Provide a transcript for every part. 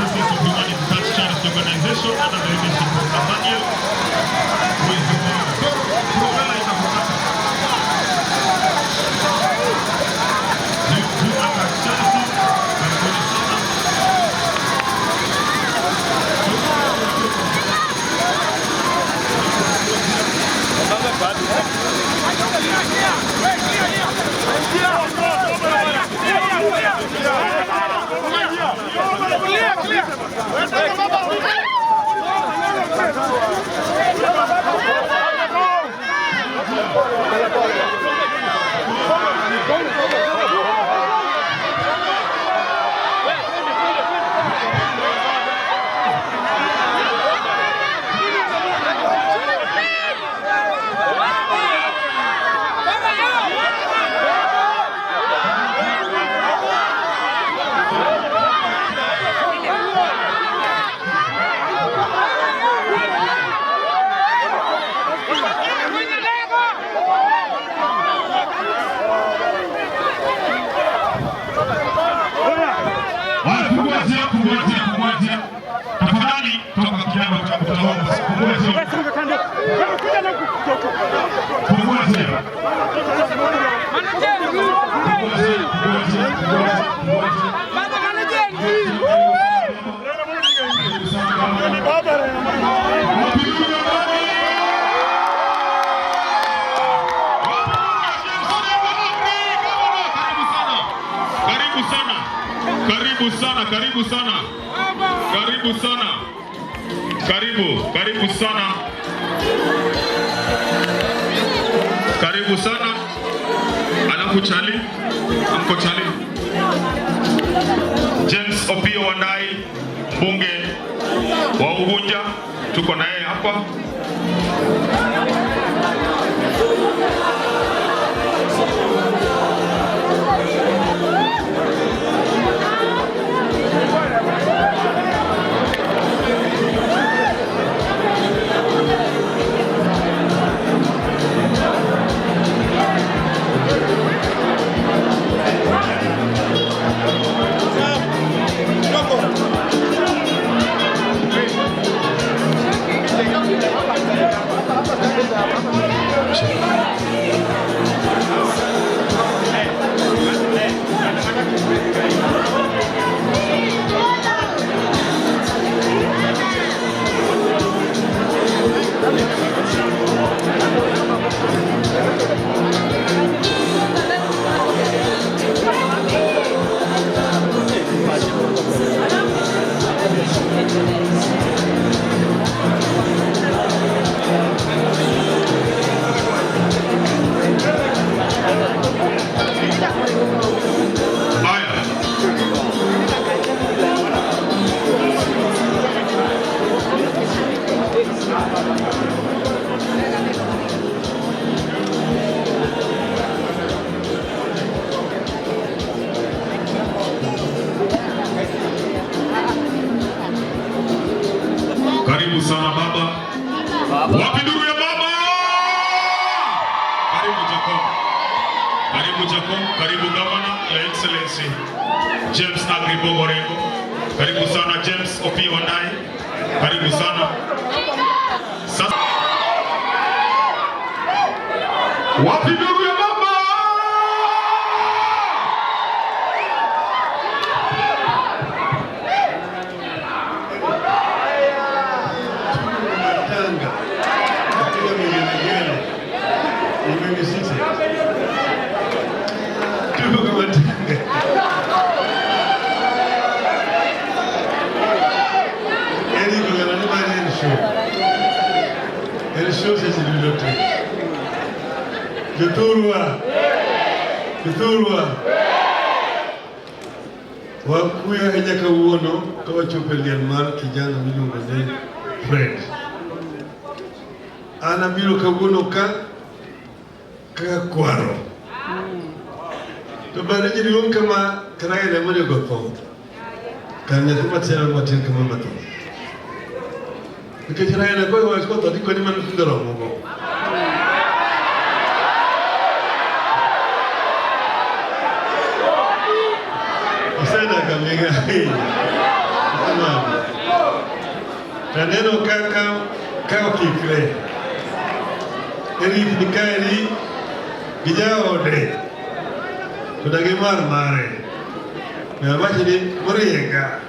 Process of Humanity Touch Charity Organization under the leadership of Nathaniel, who is the propeller itakukata. Human Touch Charity, karibuni sana. Tafadhali toka kiama cha kutaomba sikuweze. Karibu sana, karibu sana. Karibu sana. Karibu sana. Karibu sana. Alafu Chali, Uncle Chali. James Opio Wandai, mbunge wa Ugunja, tuko na yeye hapa. Karibu sana baba. Wapi ndugu ya baba? Karibu Jacob. Karibu Jacob, karibu Governor, Your Excellency James Agribo Morengo. Karibu sana James Opio Wandai. Karibu sana. Wapi ndugu ya baba? Keturwa wakuya eja kawuono kawachopo lian mar kijana miluongo ni Fred. An abiro kawuono ka kwaro. To bende jiduong' kama karagene monego tho. Kan nyathi matin matin kama matho. Nikech karagene koyo wach kotho di koni mana nyithindo romo go. Oseda kamiga. Come on. taneno kaka okikre Eric Nikaeri gijaode kudagi mare wache ni muriega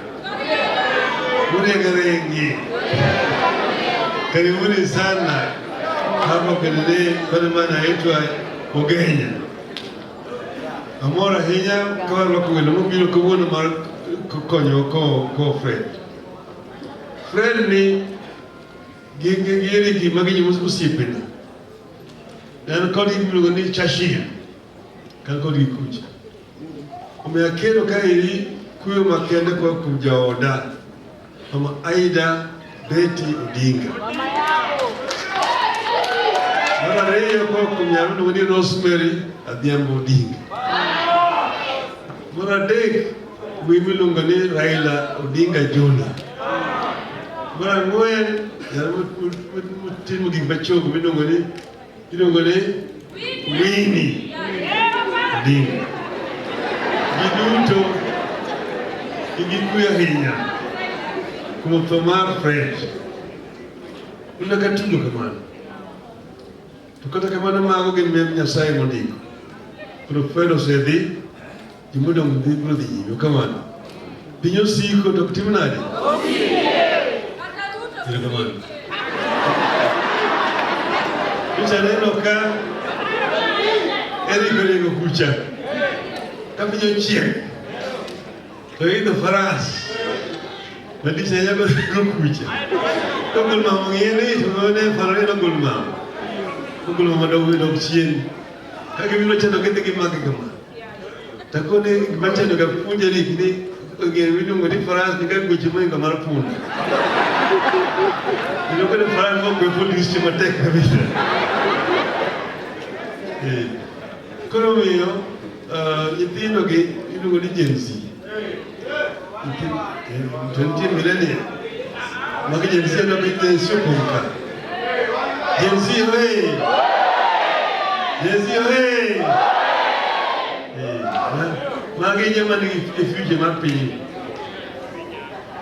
rengi karibuni sana hapa kwenye mana yetu Ogenya amora hinya kwa lokuwelo mobiro kawuono mar konyo ko Fred ni giri magini musipini dan kodi miluongo ni Chashia kan kodi kucha umeakero kairi kuyo makende kwa kujaoda Mama Aida Betty Odinga Mama Reyo kwa kumyarudu ni Rosemary Adhiambo Odinga Mama Dek miluongo ni Raila Odinga Juna Mama Ngwen mutimu gimbachogo miluongo ni Winnie Odinga giduto igikuya hinya kumutoma Fred unakatundo kamano tukata kamano mago gen mem Nyasaye mondiko kuno Fred osedhi jimudo mbibro dhi kamano pinyo siko to kutimnade kamano Kuchaneno ka Eric kucha kapinyo chiek to ido faras madisa yago kucha to gulma ngene to ne farare no gulma do chien kage biro chendo kende gi mag kama takone machendo ga punje ni kini ngene widu ngodi faras ni ga kucha mo ngamar punda ilo ko faras mo ko police ma tek kabisa kono mio yitino gi ilugo ni jensi Twenty millennia. Magi jensi no bite sukunka. Jensi hey. Magi nyama ni future mapi.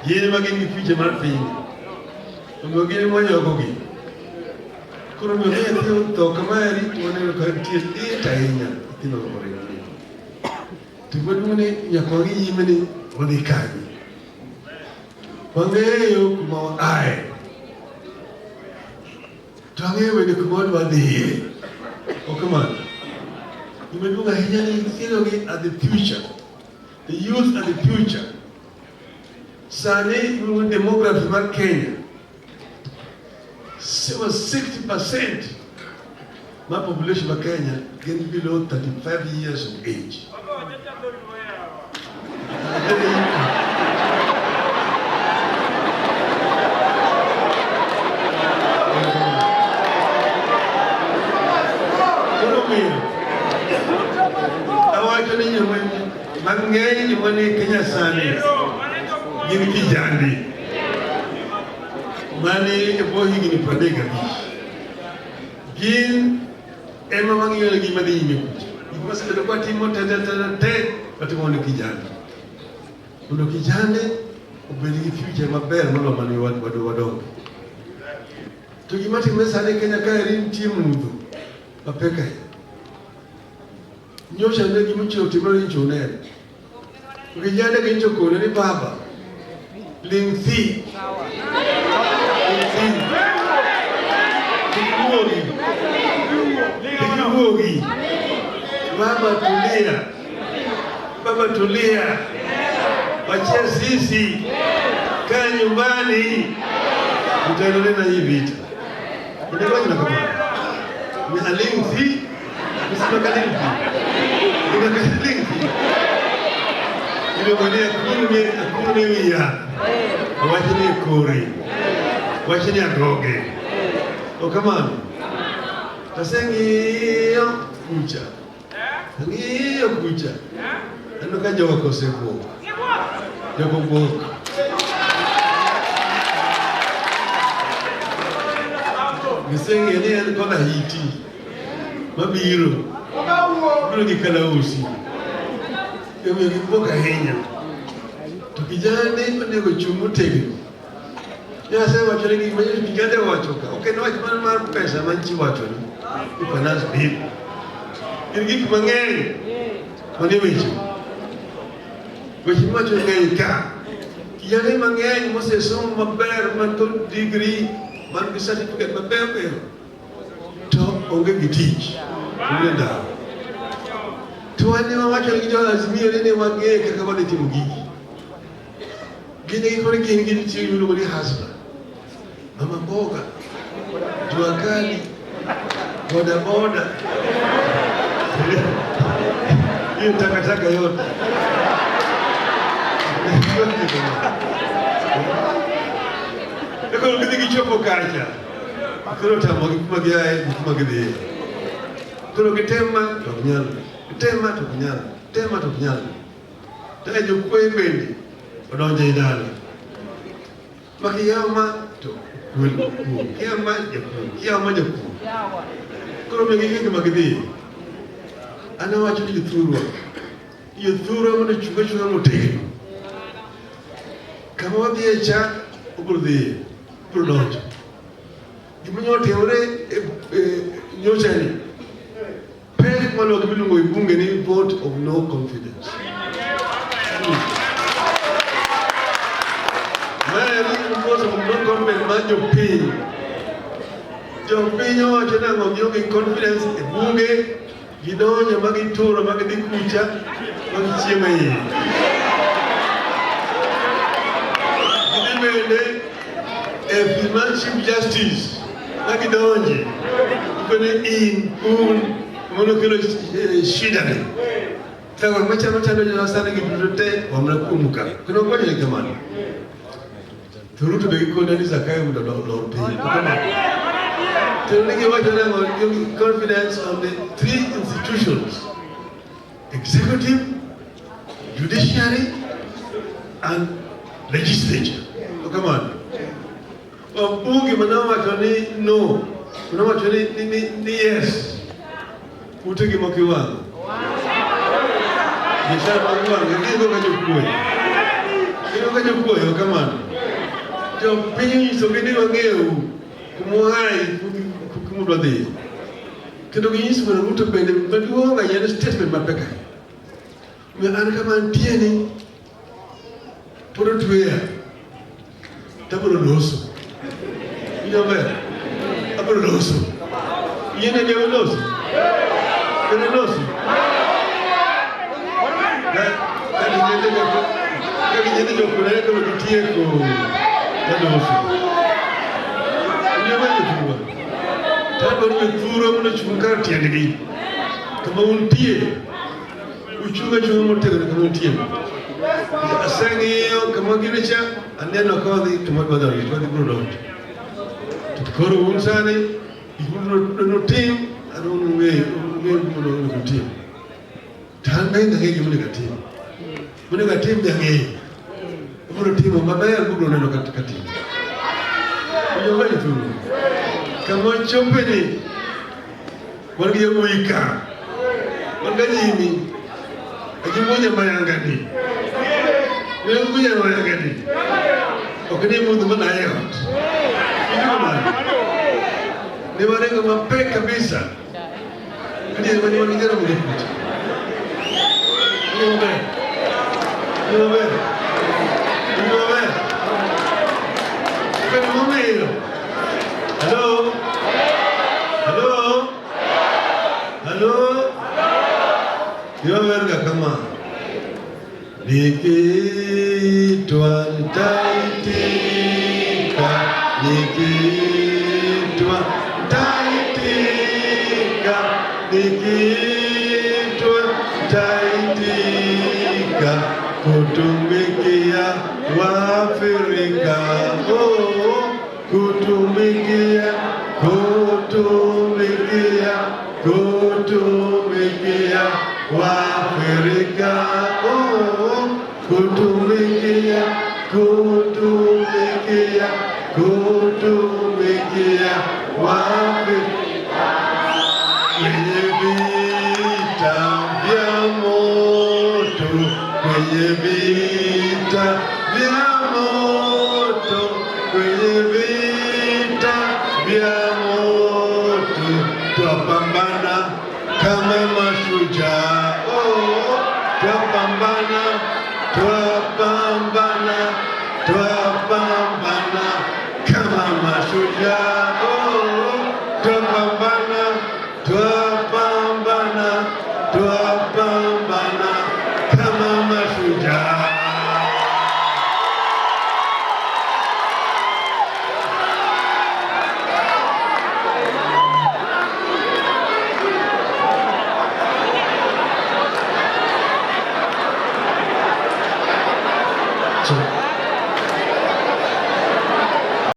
Yene magi ni future mapi. Magi mo yogogi. Kono mio ni to kamari wone ko tie tainya tino gore. Tibuni yakogi yimeni Odikani Wangeyo kuma ai Tangewe ni kumoni wadhiye Okamana Nimedunga hinyani Silogi are the future The youth are the future Sani demography mar Kenya 60% My population of Kenya Get below 35 years of age Mangeni mwani Kenya sani Gini kijandi Mani epo higi ni pradega Gin Ema wangi yole gima di ime kucha Ikuma sila kwa timo te Pati mwani kijandi Uno kijande ubeligi future maber molo mani wadongo Tukimati mesane Kenya kairi timu mudhu Mapeka Nyosha ndegi mchi utimori ncho unere Ukijande kincho kone ni baba Lingthi Kikuogi Baba tulia Wachia sisi Kaa nyumbani Utaendelea na hii vita Unawaji na kama Ni alingthi Nisima kalingthi Unakalingthi Ilo mwenye akune wia Wachini kuri Wachini agoge Okamano Tasengiyo kucha Ngiyo kucha Ano ka jowa ko sebo Jowa bok Gisengi ene kona hiti Mabiro Biro gikala usi Yami giboka henya Tukijane onego chungu tegno Nyasema wacho ni gima gigande wacho ka. Ok en wach mana mar pesa ma ji wacho ni. Finance bill. Gin gik mang'eny mane weche. Weche macho ng'eny ka. Kijana mang'eny mosesomo maber, man kod degree, man gi certificate maber, to onge gi tich. Onge ndawo. To wane wawacho ni jo Azimio ni wang'e kaka waditimo gigi. Gini kore gin tiyo yudo ni hasla. Mama mboga, jua kali, boda boda. Hiyo takataka yote. Eko gidi kichopo kacha. Kuro tamo magiae magidi. Kuro kitema to nyalo. Kitema to nyalo. Tema to nyalo. Ta jo kwe bendi. Odonje idala. Makiyama to welu. Kiyama japu. Kuro megiki magidi. Ana wacho ni thurwa. Iyo thurwa mane chunga motegno. Kama wadhi e chak, obro dhi, obro donjo. Gima otimore nyocha ni, pek mano giluongo e bunge ni vote of no confidence. Mae ni vote of no confidence ma jopiny. Jopiny owacho nang'o gionge confidence e bunge, gidonjo ma gituro ma gidhi kucha, ma gichiemo e iye. Financial justice, lagi donje, kene in mono kilo shida ni. Tawa macam dojo sana gibudote wamna kumuka. Kuna ngoja ni kamani. Turutu begi ko dani zakai mu do pe. Tuligi wajana ngo confidence on the three institutions: executive, judiciary, and legislature. Come on. Bunge manawacho ni no, manawacho ni yes. Utegi mokiwango. Nisha mokiwango, ndio kajo kuoyo kamano. Jo pinyi so gini wang'eyo kumohai kumudwadhi. Kendo ginyisi mana muto bende maduonga yana statement mapeka. Me an kama ntieni poro tuya. Taburo loso. Ver, abro loso. Yene de loso. Yene loso. Kaki yene de kule ko kitie ko loso. Yene de tuwa. Taburo turo muna chunga tiendigi. Kama untie. Uchunga chunga motega kama untie. Asangiyo kama ginecha aneno kodhi tumadwadari bro dot. Koro unsane no team adon we no team. Tanga ngeke mune ka team. Mune ka team ya ngeke. Bro team mabaya bro no katika team. Yo wali tu. Kama chompeni. Wangi yo wika. Wangajini. Ajimoja mayangani. Kuja mayangani. Okeni mundu mana yot. Ni warengo mapeka kabisa. Ndiye wanijera mlikuta. Niombe. Kwa mume hilo. Hello. Niombe kama. Nikitwa nitaitika. Nikitwa taitika kutumikia Waafrika, kutumikia Waafrika, kutumikia Waafrika. Kwenye vita vya moto, kwenye vita vya moto, kwenye Chuk.